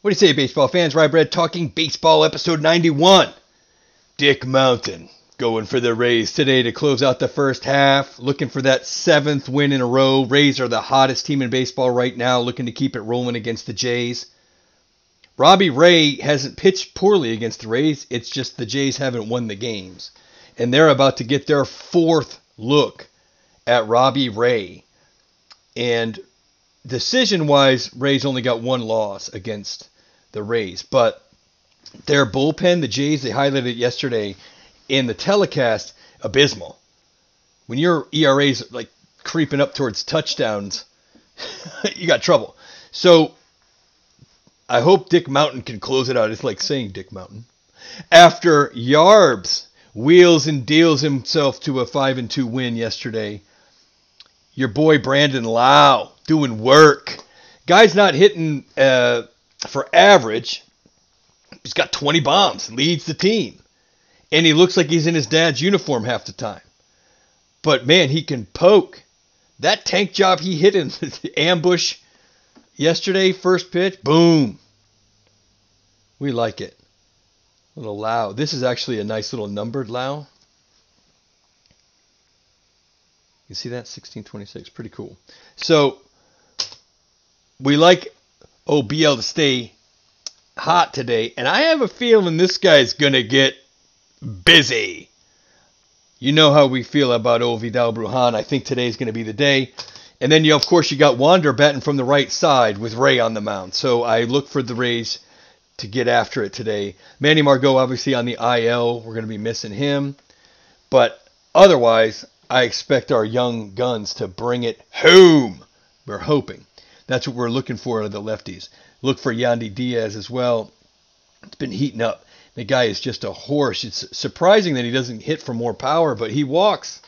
What do you say, baseball fans? Rye Bread talking baseball, episode 91. Dick Mountain going for the Rays today to close out the first half, looking for that 7th win in a row. Rays are the hottest team in baseball right now, looking to keep it rolling against the Jays. Robbie Ray hasn't pitched poorly against the Rays. It's just the Jays haven't won the games. And they're about to get their 4th look at Robbie Ray. And decision-wise, Rays only got 1 loss against the Rays. But their bullpen, the Jays, they highlighted it yesterday in the telecast, abysmal. When your ERA's like creeping up towards touchdowns, you got trouble. So I hope Dick Mountain can close it out. It's like saying Dick Mountain. After Yarbs wheels and deals himself to a 5-2 win yesterday, your boy Brandon Lowe doing work. Guy's not hitting for average. He's got 20 bombs, leads the team. And he looks like he's in his dad's uniform half the time. But man, he can poke. That tank job he hit in the ambush yesterday, first pitch, boom. We like it. Little Lowe. This is actually a nice little numbered Lowe. You see that? 1626. Pretty cool. So we like OBL to stay hot today. And I have a feeling this guy's going to get busy. You know how we feel about Vidal Brujan. I think today's going to be the day. And then, of course, you got Wander batting from the right side with Ray on the mound. So I look for the Rays to get after it today. Manny Margot, obviously, on the IL. We're going to be missing him. But otherwise, I expect our young guns to bring it home. We're hoping. That's what we're looking for out of the lefties. Look for Yandy Diaz as well. It's been heating up. The guy is just a horse. It's surprising that he doesn't hit for more power, but he walks.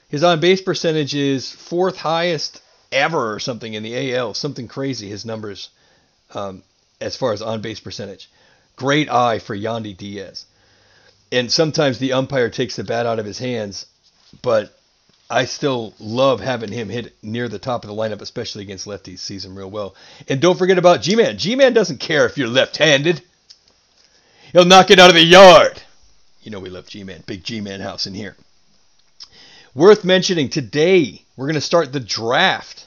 His on-base percentage is 4th highest ever or something in the AL. Something crazy, his numbers, as far as on-base percentage. Great eye for Yandy Diaz. And sometimes the umpire takes the bat out of his hands, but I still love having him hit near the top of the lineup, especially against lefties. Sees him real well. And don't forget about G-Man. G-Man doesn't care if you're left-handed. He'll knock it out of the yard. You know we love G-Man. Big G-Man house in here. Worth mentioning, today we're going to start the draft.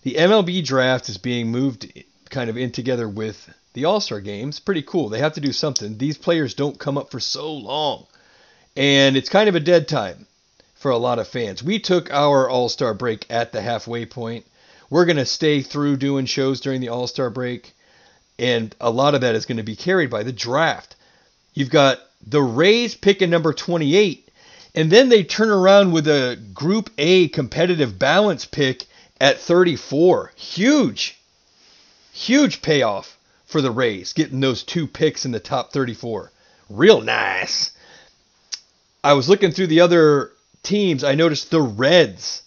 The MLB draft is being moved kind of in together with the All-Star games. Pretty cool. They have to do something. These players don't come up for so long. And it's kind of a dead time for a lot of fans. We took our All-Star break at the halfway point. We're going to stay through doing shows during the All-Star break. And a lot of that is going to be carried by the draft. You've got the Rays picking number 28. And then they turn around with a Group A competitive balance pick at 34. Huge payoff for the Rays, getting those 2 picks in the top 34. Real nice. I was looking through the other teams. I noticed the Reds.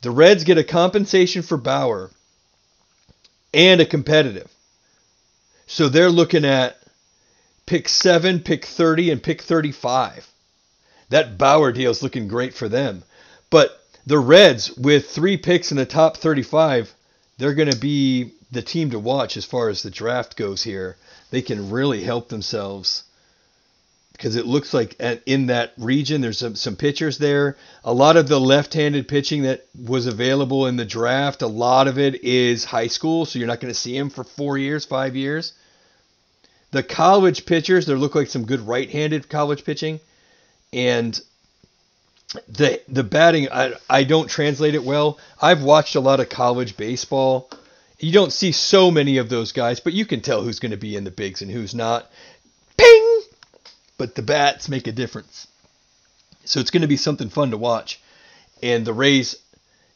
The Reds get a compensation for Bauer and a competitive. So they're looking at pick 7, pick 30, and pick 35. That Bauer deal is looking great for them. But the Reds, with 3 picks in the top 35, they're going to be the team to watch as far as the draft goes here. They can really help themselves because it looks like in that region there's some pitchers there. A lot of the left-handed pitching that was available in the draft, a lot of it is high school, so you're not going to see him for 4 years, 5 years. The college pitchers, there look like some good right-handed college pitching. And the batting, I don't translate it well. I've watched a lot of college baseball. You don't see so many of those guys, but you can tell who's going to be in the bigs and who's not. Ping! But the bats make a difference. So it's going to be something fun to watch. And the Rays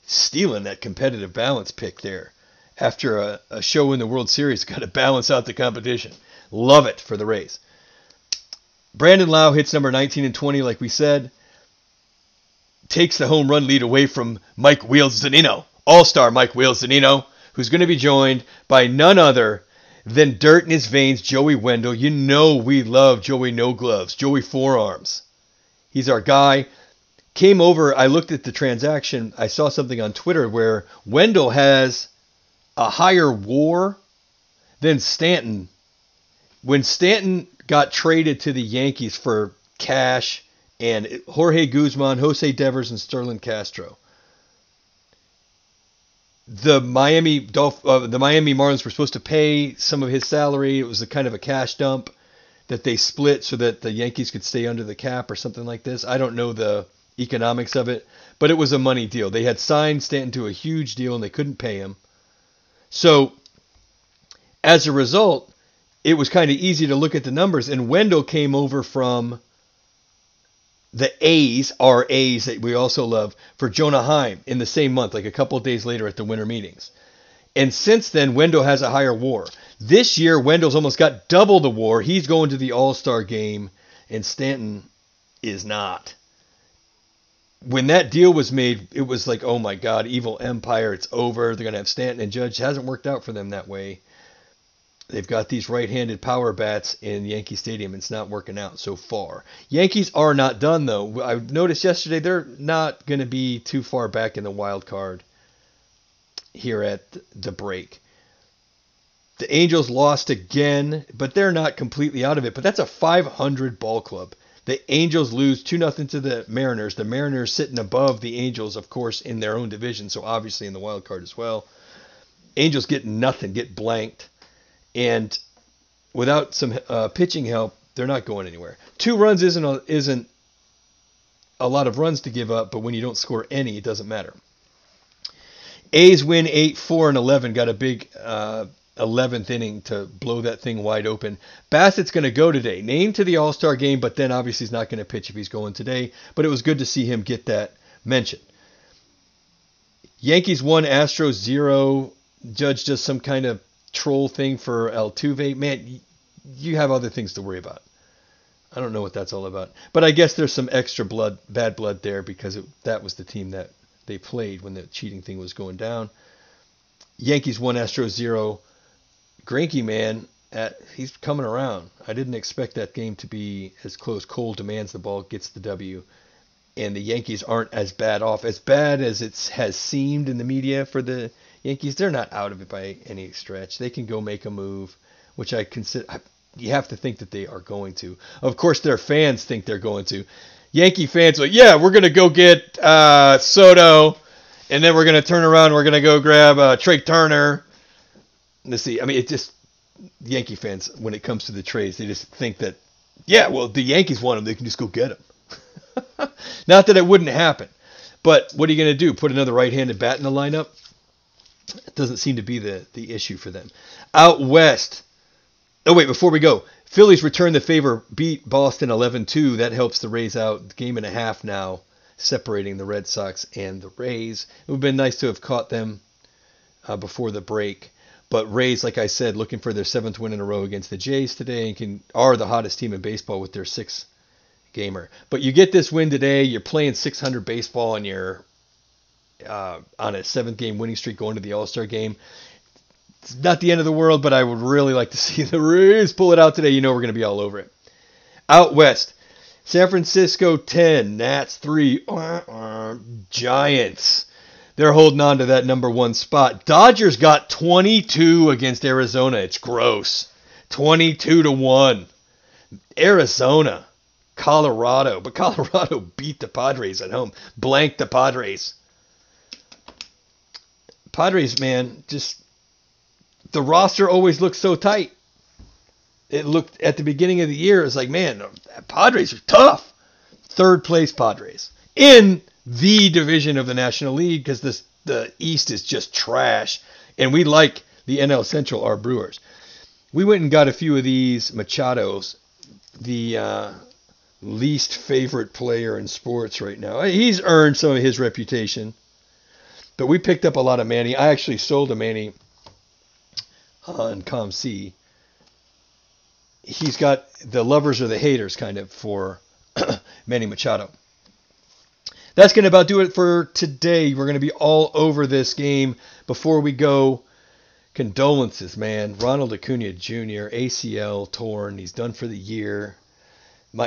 stealing that competitive balance pick there. After a show in the World Series, got to balance out the competition. Love it for the Rays. Brandon Lowe hits number 19 and 20, like we said. Takes the home run lead away from Mike Wheels Zunino. All-star Mike Wheels Zunino, who's going to be joined by none other than dirt in his veins, Joey Wendle. You know we love Joey No Gloves, Joey Forearms. He's our guy. Came over, I looked at the transaction. I saw something on Twitter where Wendle has a higher WAR than Stanton when Stanton got traded to the Yankees for cash and Jorge Guzman, Jose Devers, and Sterling Castro, the Miami Marlins were supposed to pay some of his salary. It was a kind of a cash dump that they split so that the Yankees could stay under the cap or something like this. I don't know the economics of it, but it was a money deal. They had signed Stanton to a huge deal and they couldn't pay him. So as a result, it was kind of easy to look at the numbers, and Wendle came over from the A's, our A's that we also love, for Jonah Heim in the same month, like a couple of days later at the winter meetings. And since then, Wendle has a higher WAR. This year, Wendle's almost got double the WAR. He's going to the All-Star game, and Stanton is not. When that deal was made, it was like, oh my God, evil empire, it's over. They're going to have Stanton and Judge. It hasn't worked out for them that way. They've got these right-handed power bats in Yankee Stadium. It's not working out so far. Yankees are not done, though. I noticed yesterday they're not going to be too far back in the wild card here at the break. The Angels lost again, but they're not completely out of it. But that's a 500 ball club. The Angels lose 2-0 to the Mariners. The Mariners sitting above the Angels, of course, in their own division, so obviously in the wild card as well. Angels get nothing, get blanked. And without some pitching help, they're not going anywhere. 2 runs isn't a lot of runs to give up, but when you don't score any, it doesn't matter. A's win 8-4-11, got a big 11th inning to blow that thing wide open. Bassitt's going to go today, named to the All-Star game, but then obviously he's not going to pitch if he's going today. But it was good to see him get that mention. Yankees 1, Astros 0. Judge does some kind of troll thing for Altuve. Man, you have other things to worry about. I don't know what that's all about. But I guess there's some extra bad blood there because that was the team that they played when the cheating thing was going down. Yankees 1, Astros 0. Greinke, man, he's coming around. I didn't expect that game to be as close. Cole demands the ball, gets the W. And the Yankees aren't as bad off. As bad as it has seemed in the media for the Yankees, they're not out of it by any stretch. They can go make a move, which I consider. You have to think that they are going to. Of course, their fans think they're going to. Yankee fans are like, yeah, we're going to go get Soto, and then we're going to turn around and we're going to go grab Trey Turner. Let's see. I mean, it just Yankee fans, when it comes to the trades, they just think that, yeah, well, the Yankees want them. They can just go get them. Not that it wouldn't happen. But what are you going to do? Put another right-handed bat in the lineup? It doesn't seem to be the issue for them. Out west. Oh, wait, before we go. Phillies return the favor, beat Boston 11-2. That helps the Rays out. Game and a half now, separating the Red Sox and the Rays. It would have been nice to have caught them before the break. But Rays, like I said, looking for their 7th win in a row against the Jays today and are the hottest team in baseball with their 6th gamer. But you get this win today. You're playing 600 baseball and you're on a 7th-game winning streak going to the All-Star game. It's not the end of the world, but I would really like to see the Rays pull it out today. You know we're going to be all over it. Out west, San Francisco 10, Nats 3, Giants. They're holding on to that number 1 spot. Dodgers got 22 against Arizona. It's gross. 22-1. Arizona, Colorado. But Colorado beat the Padres at home. Blanked the Padres. Padres, man, just the roster always looks so tight. It looked at the beginning of the year, it's like, man, Padres are tough. 3rd place Padres in the division of the National League because the East is just trash. And we like the NL Central, our Brewers. We went and got a few of these Machados, the least favorite player in sports right now. He's earned some of his reputation. But we picked up a lot of Manny. I actually sold a Manny on ComC. He's got the lovers or the haters kind of for Manny Machado. That's going to about do it for today. We're going to be all over this game. Before we go, condolences, man. Ronald Acuna Jr., ACL torn. He's done for the year.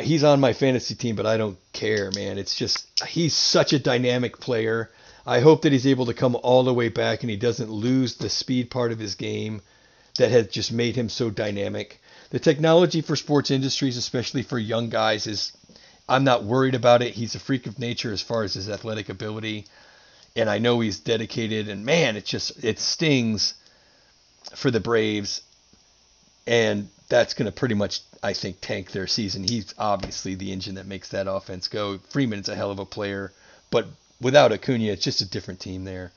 He's on my fantasy team, but I don't care, man. It's just, he's such a dynamic player. I hope that he's able to come all the way back and he doesn't lose the speed part of his game that has just made him so dynamic. The technology for sports industries, especially for young guys, I'm not worried about it. He's a freak of nature as far as his athletic ability. And I know he's dedicated. And, man, it stings for the Braves. And that's going to pretty much, I think, tank their season. He's obviously the engine that makes that offense go. Freeman's a hell of a player. But without Acuna, it's just a different team there.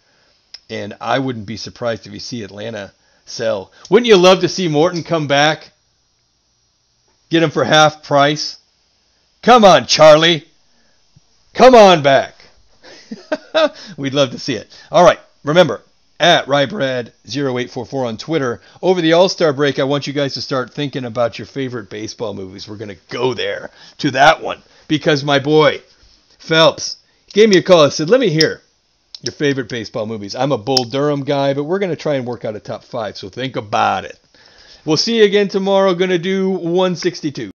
And I wouldn't be surprised if you see Atlanta sell. Wouldn't you love to see Morton come back? Get him for half price? Come on, Charlie. Come on back. We'd love to see it. All right. Remember, at Rybrad0844 on Twitter. Over the All-Star break, I want you guys to start thinking about your favorite baseball movies. We're going to go there to that one because my boy, Phelps, gave me a call and said, let me hear your favorite baseball movies. I'm a Bull Durham guy, but we're going to try and work out a top 5, so think about it. We'll see you again tomorrow. Going to do 162.